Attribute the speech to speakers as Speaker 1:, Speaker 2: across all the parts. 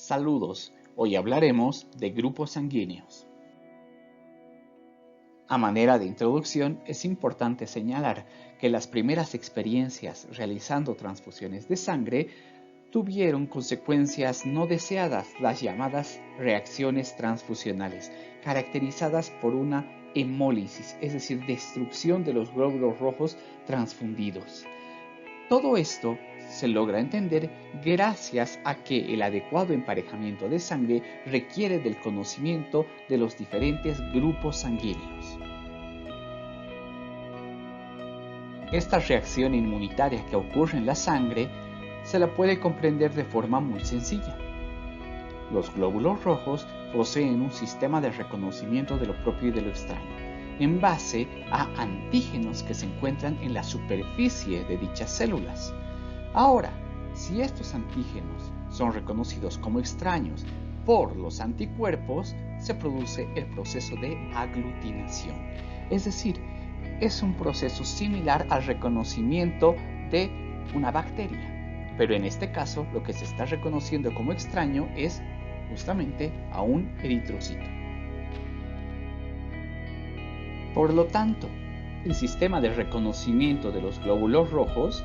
Speaker 1: Saludos, hoy hablaremos de grupos sanguíneos. A manera de introducción, es importante señalar que las primeras experiencias realizando transfusiones de sangre tuvieron consecuencias no deseadas, las llamadas reacciones transfusionales, caracterizadas por una hemólisis, es decir, destrucción de los glóbulos rojos transfundidos. Todo esto se logra entender gracias a que el adecuado emparejamiento de sangre requiere del conocimiento de los diferentes grupos sanguíneos. Esta reacción inmunitaria que ocurre en la sangre se la puede comprender de forma muy sencilla. Los glóbulos rojos poseen un sistema de reconocimiento de lo propio y de lo extraño, en base a antígenos que se encuentran en la superficie de dichas células. Ahora, si estos antígenos son reconocidos como extraños por los anticuerpos, se produce el proceso de aglutinación. Es decir, es un proceso similar al reconocimiento de una bacteria, pero en este caso lo que se está reconociendo como extraño es justamente a un eritrocito. Por lo tanto, el sistema de reconocimiento de los glóbulos rojos,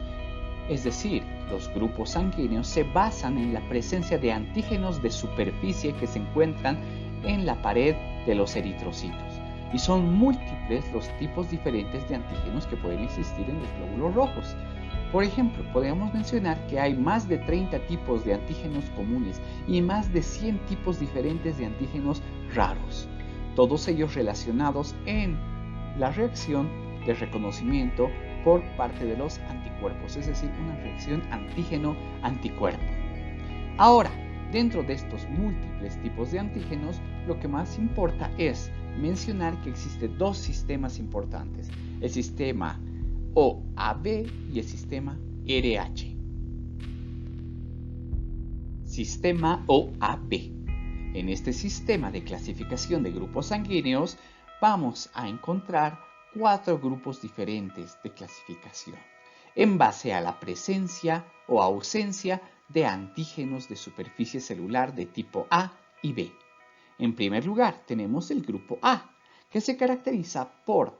Speaker 1: es decir, los grupos sanguíneos, se basan en la presencia de antígenos de superficie que se encuentran en la pared de los eritrocitos. Y son múltiples los tipos diferentes de antígenos que pueden existir en los glóbulos rojos. Por ejemplo, podemos mencionar que hay más de 30 tipos de antígenos comunes y más de 100 tipos diferentes de antígenos raros, todos ellos relacionados en la reacción de reconocimiento por parte de los anticuerpos, es decir, una reacción antígeno-anticuerpo. Ahora, dentro de estos múltiples tipos de antígenos, lo que más importa es mencionar que existen dos sistemas importantes, el sistema OAB y el sistema RH. Sistema OAB. En este sistema de clasificación de grupos sanguíneos vamos a encontrar 4 grupos diferentes de clasificación en base a la presencia o ausencia de antígenos de superficie celular de tipo A y B. En primer lugar, tenemos el grupo A, que se caracteriza por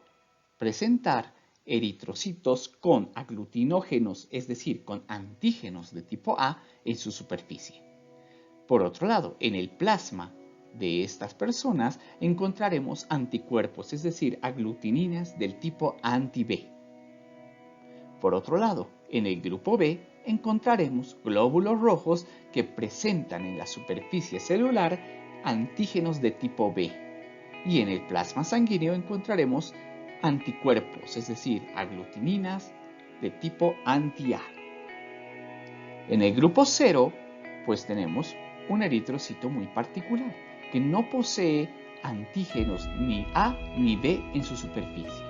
Speaker 1: presentar eritrocitos con aglutinógenos, es decir, con antígenos de tipo A en su superficie. Por otro lado, en el plasma de estas personas encontraremos anticuerpos, es decir, aglutininas del tipo anti-B. Por otro lado, en el grupo B encontraremos glóbulos rojos que presentan en la superficie celular antígenos de tipo B. Y en el plasma sanguíneo encontraremos anticuerpos, es decir, aglutininas de tipo anti-A. En el grupo 0, pues tenemos un eritrocito muy particular, que no posee antígenos ni A ni B en su superficie.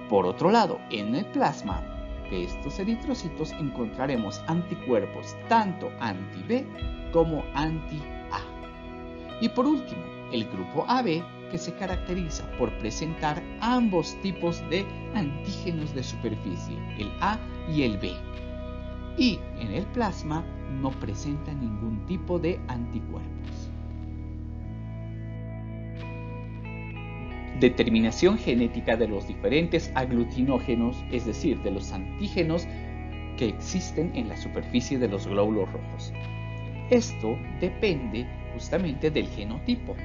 Speaker 1: Por otro lado, en el plasma de estos eritrocitos encontraremos anticuerpos tanto anti-B como anti-A. Y por último, el grupo AB, que se caracteriza por presentar ambos tipos de antígenos de superficie, el A y el B. Y en el plasma no presenta ningún tipo de anticuerpos. Determinación genética de los diferentes aglutinógenos, es decir, de los antígenos que existen en la superficie de los glóbulos rojos. Esto depende justamente del genotipo,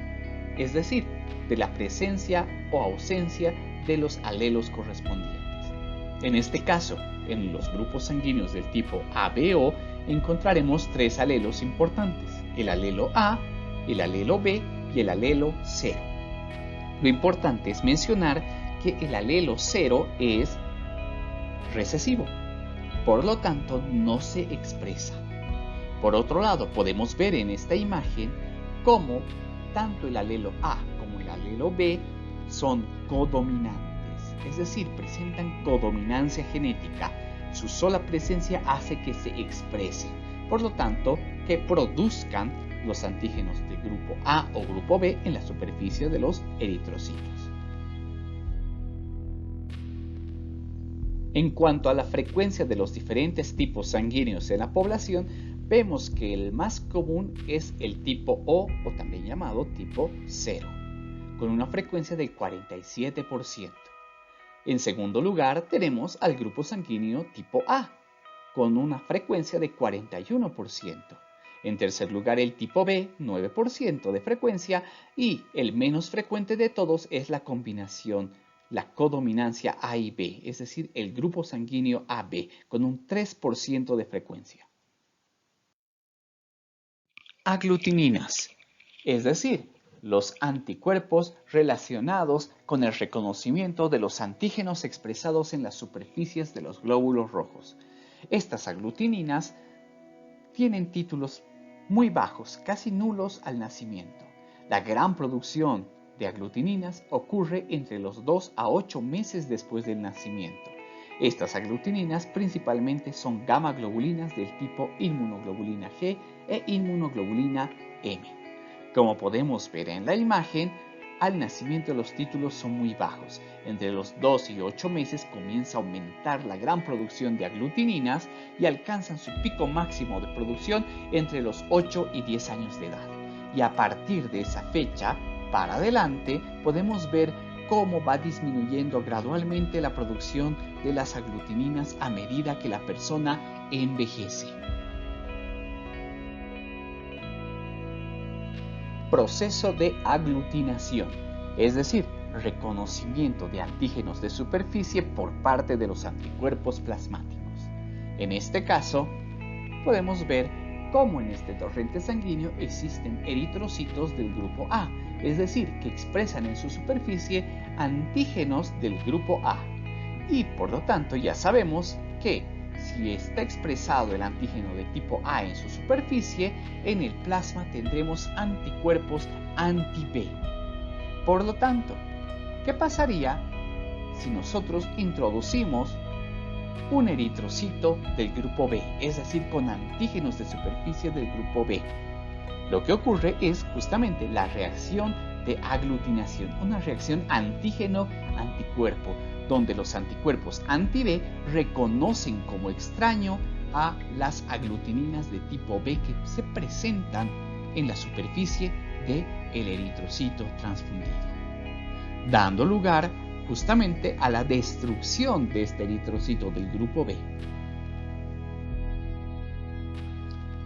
Speaker 1: es decir, de la presencia o ausencia de los alelos correspondientes. En este caso, en los grupos sanguíneos del tipo ABO encontraremos 3 alelos importantes, el alelo A, el alelo B y el alelo 0. Lo importante es mencionar que el alelo 0 es recesivo, por lo tanto no se expresa. Por otro lado, podemos ver en esta imagen cómo tanto el alelo A como el alelo B son codominantes, es decir, presentan codominancia genética. Su sola presencia hace que se expresen, por lo tanto, que produzcan los antígenos del grupo A o grupo B en la superficie de los eritrocitos. En cuanto a la frecuencia de los diferentes tipos sanguíneos en la población, vemos que el más común es el tipo O también llamado tipo 0, con una frecuencia del 47%. En segundo lugar tenemos al grupo sanguíneo tipo A, con una frecuencia de 41%. En tercer lugar el tipo B, 9% de frecuencia, y el menos frecuente de todos es la combinación, la codominancia A y B, es decir, el grupo sanguíneo AB, con un 3% de frecuencia. Aglutininas, es decir, los anticuerpos relacionados con el reconocimiento de los antígenos expresados en las superficies de los glóbulos rojos. Estas aglutininas tienen títulos muy bajos, casi nulos al nacimiento. La gran producción de aglutininas ocurre entre los 2 a 8 meses después del nacimiento. Estas aglutininas principalmente son gamma globulinas del tipo inmunoglobulina G e inmunoglobulina M. Como podemos ver en la imagen, al nacimiento los títulos son muy bajos. Entre los 2 y 8 meses comienza a aumentar la gran producción de aglutininas y alcanzan su pico máximo de producción entre los 8 y 10 años de edad. Y a partir de esa fecha para adelante podemos ver cómo va disminuyendo gradualmente la producción de las aglutininas a medida que la persona envejece. Proceso de aglutinación, es decir, reconocimiento de antígenos de superficie por parte de los anticuerpos plasmáticos. En este caso, podemos ver cómo en este torrente sanguíneo existen eritrocitos del grupo A, es decir, que expresan en su superficie antígenos del grupo A. Y por lo tanto ya sabemos que si está expresado el antígeno de tipo A en su superficie, en el plasma tendremos anticuerpos anti-B. Por lo tanto, ¿qué pasaría si nosotros introducimos un eritrocito del grupo B, es decir, con antígenos de superficie del grupo B? Lo que ocurre es justamente la reacción de aglutinación, una reacción antígeno-anticuerpo, donde los anticuerpos anti-B reconocen como extraño a las aglutininas de tipo B que se presentan en la superficie del eritrocito transfundido, dando lugar justamente a la destrucción de este eritrocito del grupo B.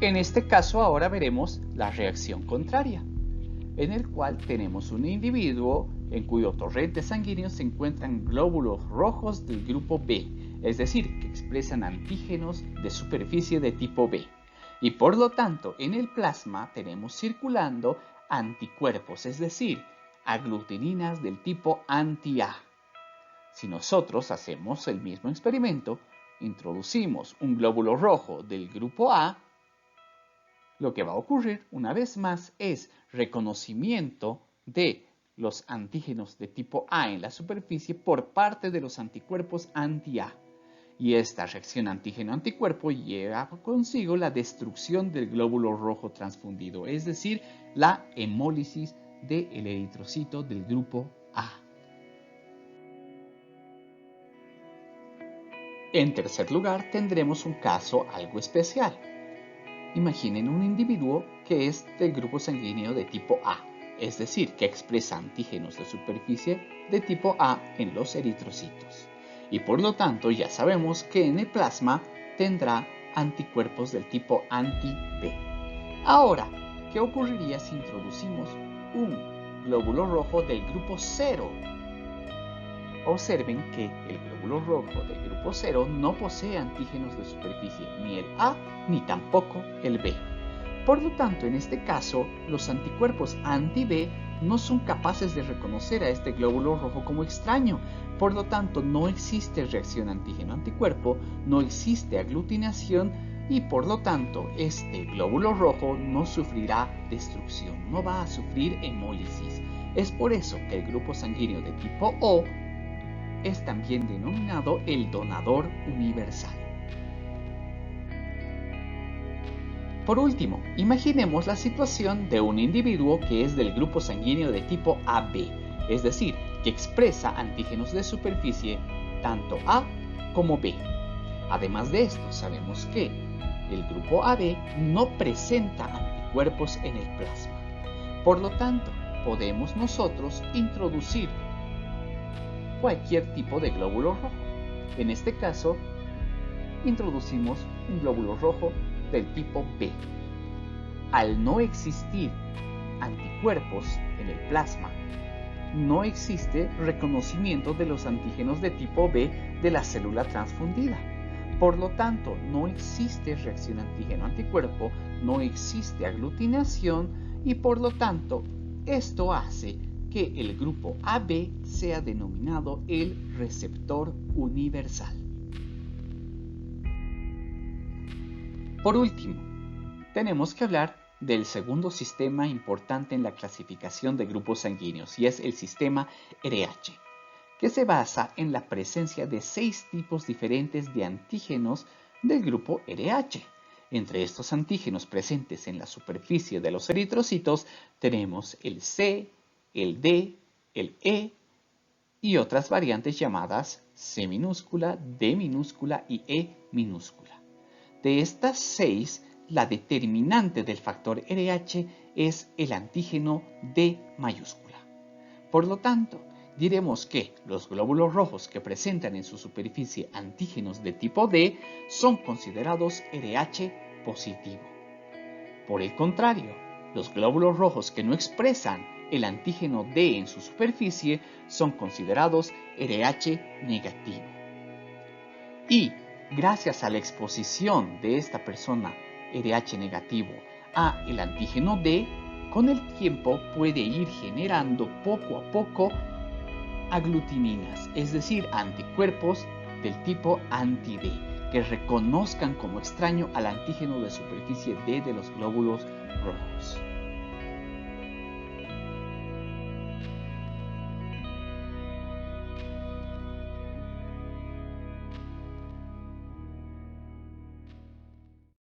Speaker 1: En este caso ahora veremos la reacción contraria, en el cual tenemos un individuo en cuyo torrente sanguíneo se encuentran glóbulos rojos del grupo B, es decir, que expresan antígenos de superficie de tipo B. Y por lo tanto, en el plasma tenemos circulando anticuerpos, es decir, aglutininas del tipo anti-A. Si nosotros hacemos el mismo experimento, introducimos un glóbulo rojo del grupo A, lo que va a ocurrir una vez más es reconocimiento de los antígenos de tipo A en la superficie por parte de los anticuerpos anti-A. Y esta reacción antígeno-anticuerpo lleva consigo la destrucción del glóbulo rojo transfundido, es decir, la hemólisis del eritrocito del grupo A. En tercer lugar, tendremos un caso algo especial. Imaginen un individuo que es del grupo sanguíneo de tipo A, es decir, que expresa antígenos de superficie de tipo A en los eritrocitos. Y por lo tanto ya sabemos que en el plasma tendrá anticuerpos del tipo anti-B. Ahora, ¿qué ocurriría si introducimos un glóbulo rojo del grupo 0? Observen que el glóbulo rojo del grupo 0 no posee antígenos de superficie, ni el A ni tampoco el B. Por lo tanto, en este caso, los anticuerpos anti-B no son capaces de reconocer a este glóbulo rojo como extraño. Por lo tanto, no existe reacción antígeno-anticuerpo, no existe aglutinación y por lo tanto, este glóbulo rojo no sufrirá destrucción, no va a sufrir hemólisis. Es por eso que el grupo sanguíneo de tipo O es también denominado el donador universal. Por último, imaginemos la situación de un individuo que es del grupo sanguíneo de tipo AB, es decir, que expresa antígenos de superficie tanto A como B. Además de esto, sabemos que el grupo AB no presenta anticuerpos en el plasma. Por lo tanto, podemos nosotros introducir cualquier tipo de glóbulo rojo. En este caso, introducimos un glóbulo rojo del tipo B. Al no existir anticuerpos en el plasma, no existe reconocimiento de los antígenos de tipo B de la célula transfundida. Por lo tanto, no existe reacción antígeno-anticuerpo, no existe aglutinación y por lo tanto, esto hace que el grupo AB sea denominado el receptor universal. Por último, tenemos que hablar del segundo sistema importante en la clasificación de grupos sanguíneos y es el sistema RH, que se basa en la presencia de 6 tipos diferentes de antígenos del grupo RH. Entre estos antígenos presentes en la superficie de los eritrocitos tenemos el C, el D, el E y otras variantes llamadas C minúscula, D minúscula y E minúscula. De estas 6, la determinante del factor RH es el antígeno D mayúscula. Por lo tanto, diremos que los glóbulos rojos que presentan en su superficie antígenos de tipo D son considerados RH positivo. Por el contrario, los glóbulos rojos que no expresan el antígeno D en su superficie son considerados RH negativo. Y gracias a la exposición de esta persona RH negativo a el antígeno D, con el tiempo puede ir generando poco a poco aglutininas, es decir, anticuerpos del tipo anti-D, que reconozcan como extraño al antígeno de superficie D de los glóbulos rojos.